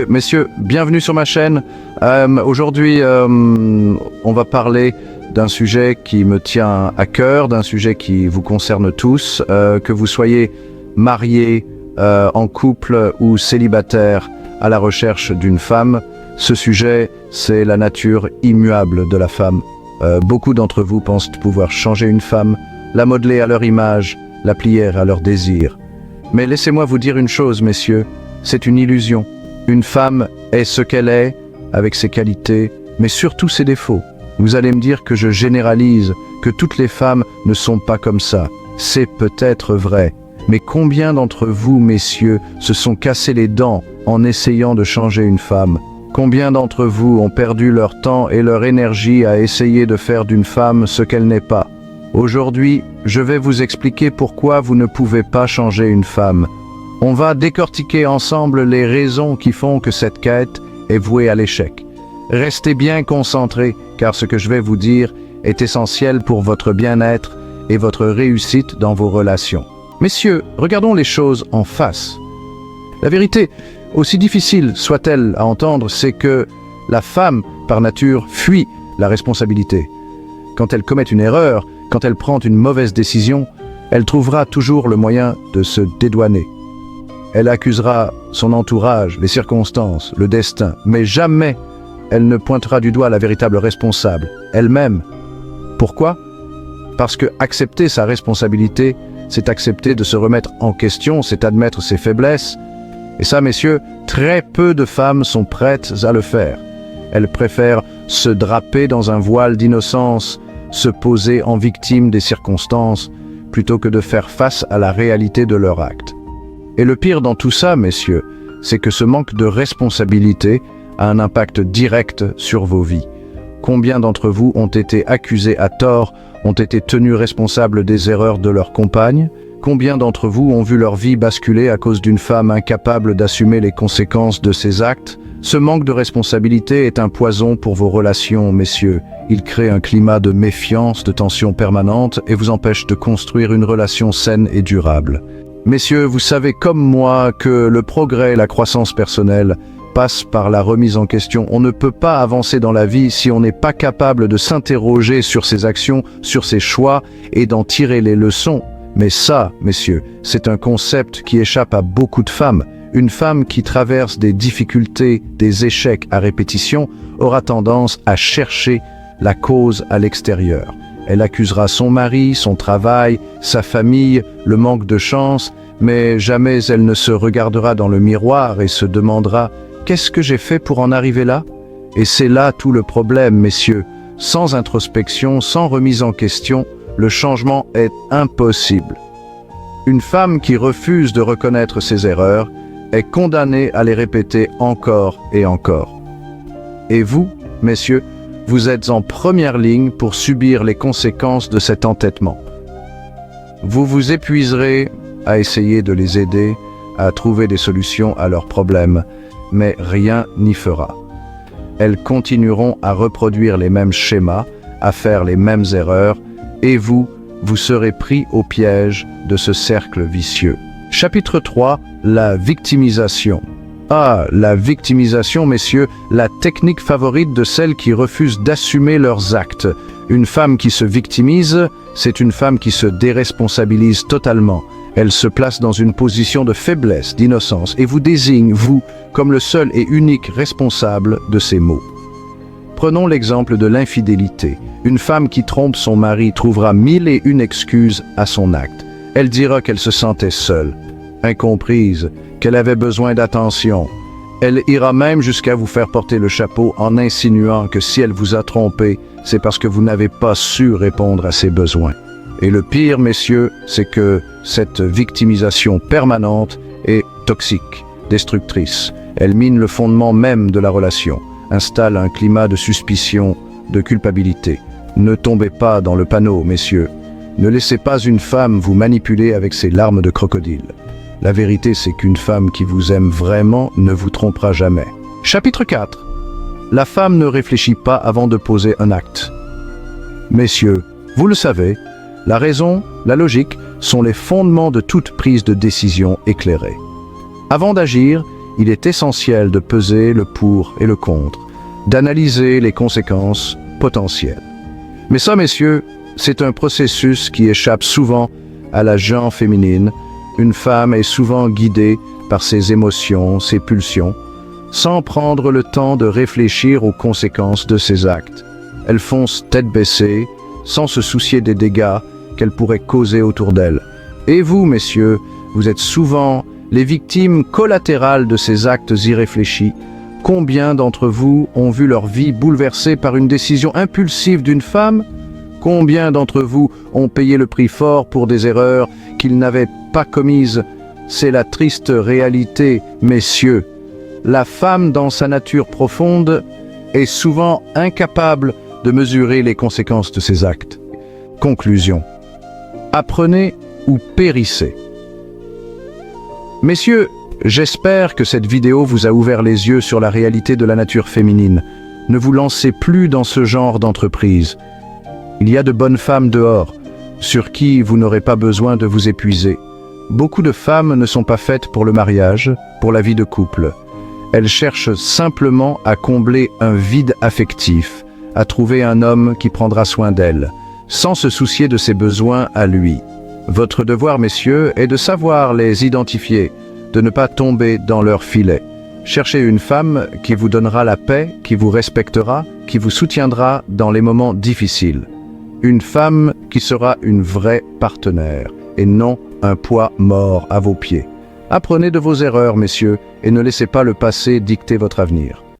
Messieurs, bienvenue sur ma chaîne. Aujourd'hui, on va parler d'un sujet qui me tient à cœur, d'un sujet qui vous concerne tous, que vous soyez mariés, en couple ou célibataire à la recherche d'une femme. Ce sujet, c'est la nature immuable de la femme. Beaucoup d'entre vous pensent pouvoir changer une femme, la modeler à leur image, la plier à leur désir. Mais laissez-moi vous dire une chose, messieurs, c'est une illusion. Une femme est ce qu'elle est, avec ses qualités, mais surtout ses défauts. Vous allez me dire que je généralise, que toutes les femmes ne sont pas comme ça. C'est peut-être vrai. Mais combien d'entre vous, messieurs, se sont cassés les dents en essayant de changer une femme? Combien d'entre vous ont perdu leur temps et leur énergie à essayer de faire d'une femme ce qu'elle n'est pas? Aujourd'hui, je vais vous expliquer pourquoi vous ne pouvez pas changer une femme. On va décortiquer ensemble les raisons qui font que cette quête est vouée à l'échec. Restez bien concentrés, car ce que je vais vous dire est essentiel pour votre bien-être et votre réussite dans vos relations. Messieurs, regardons les choses en face. La vérité, aussi difficile soit-elle à entendre, c'est que la femme, par nature, fuit la responsabilité. Quand elle commet une erreur, quand elle prend une mauvaise décision, elle trouvera toujours le moyen de se dédouaner. Elle accusera son entourage, les circonstances, le destin, mais jamais elle ne pointera du doigt la véritable responsable, elle-même. Pourquoi? Parce que accepter sa responsabilité, c'est accepter de se remettre en question, c'est admettre ses faiblesses. Et ça, messieurs, très peu de femmes sont prêtes à le faire. Elles préfèrent se draper dans un voile d'innocence, se poser en victime des circonstances, plutôt que de faire face à la réalité de leur acte. Et le pire dans tout ça, messieurs, c'est que ce manque de responsabilité a un impact direct sur vos vies. Combien d'entre vous ont été accusés à tort, ont été tenus responsables des erreurs de leur compagne? Combien d'entre vous ont vu leur vie basculer à cause d'une femme incapable d'assumer les conséquences de ses actes? Ce manque de responsabilité est un poison pour vos relations, messieurs. Il crée un climat de méfiance, de tension permanente et vous empêche de construire une relation saine et durable. Messieurs, vous savez comme moi que le progrès et la croissance personnelle passent par la remise en question. On ne peut pas avancer dans la vie si on n'est pas capable de s'interroger sur ses actions, sur ses choix et d'en tirer les leçons. Mais ça, messieurs, c'est un concept qui échappe à beaucoup de femmes. Une femme qui traverse des difficultés, des échecs à répétition, aura tendance à chercher la cause à l'extérieur. Elle accusera son mari, son travail, sa famille, le manque de chance, mais jamais elle ne se regardera dans le miroir et se demandera « Qu'est-ce que j'ai fait pour en arriver là ?» Et c'est là tout le problème, messieurs. Sans introspection, sans remise en question, le changement est impossible. Une femme qui refuse de reconnaître ses erreurs est condamnée à les répéter encore et encore. Et vous, messieurs, vous êtes en première ligne pour subir les conséquences de cet entêtement. Vous vous épuiserez à essayer de les aider à trouver des solutions à leurs problèmes, mais rien n'y fera. Elles continueront à reproduire les mêmes schémas, à faire les mêmes erreurs, et vous serez pris au piège de ce cercle vicieux. Chapitre 3, la victimisation. Ah, la victimisation, messieurs, la technique favorite de celles qui refusent d'assumer leurs actes. Une femme qui se victimise, c'est une femme qui se déresponsabilise totalement. Elle se place dans une position de faiblesse, d'innocence, et vous désigne, vous, comme le seul et unique responsable de ces maux. Prenons l'exemple de l'infidélité. Une femme qui trompe son mari trouvera 1001 excuses à son acte. Elle dira qu'elle se sentait seule, incomprise, qu'elle avait besoin d'attention. Elle ira même jusqu'à vous faire porter le chapeau en insinuant que si elle vous a trompé, c'est parce que vous n'avez pas su répondre à ses besoins. Et le pire, messieurs, c'est que cette victimisation permanente est toxique, destructrice. Elle mine le fondement même de la relation, installe un climat de suspicion, de culpabilité. Ne tombez pas dans le panneau, messieurs. Ne laissez pas une femme vous manipuler avec ses larmes de crocodile. La vérité, c'est qu'une femme qui vous aime vraiment ne vous trompera jamais. Chapitre 4. La femme ne réfléchit pas avant de poser un acte. Messieurs, vous le savez, la raison, la logique sont les fondements de toute prise de décision éclairée. Avant d'agir, il est essentiel de peser le pour et le contre, d'analyser les conséquences potentielles. Mais ça, messieurs, c'est un processus qui échappe souvent à la gent féminine. Une femme est souvent guidée par ses émotions, ses pulsions, sans prendre le temps de réfléchir aux conséquences de ses actes. Elle fonce tête baissée, sans se soucier des dégâts qu'elle pourrait causer autour d'elle. Et vous, messieurs, vous êtes souvent les victimes collatérales de ces actes irréfléchis. Combien d'entre vous ont vu leur vie bouleversée par une décision impulsive d'une femme? Combien d'entre vous ont payé le prix fort pour des erreurs qu'ils n'avaient pas commises? C'est la triste réalité, messieurs. La femme, dans sa nature profonde, est souvent incapable de mesurer les conséquences de ses actes. Conclusion. Apprenez ou périssez. Messieurs, j'espère que cette vidéo vous a ouvert les yeux sur la réalité de la nature féminine. Ne vous lancez plus dans ce genre d'entreprise. Il y a de bonnes femmes dehors, sur qui vous n'aurez pas besoin de vous épuiser. Beaucoup de femmes ne sont pas faites pour le mariage, pour la vie de couple. Elles cherchent simplement à combler un vide affectif, à trouver un homme qui prendra soin d'elles, sans se soucier de ses besoins à lui. Votre devoir, messieurs, est de savoir les identifier, de ne pas tomber dans leur filet. Cherchez une femme qui vous donnera la paix, qui vous respectera, qui vous soutiendra dans les moments difficiles. Une femme qui sera une vraie partenaire, et non un poids mort à vos pieds. Apprenez de vos erreurs, messieurs, et ne laissez pas le passé dicter votre avenir.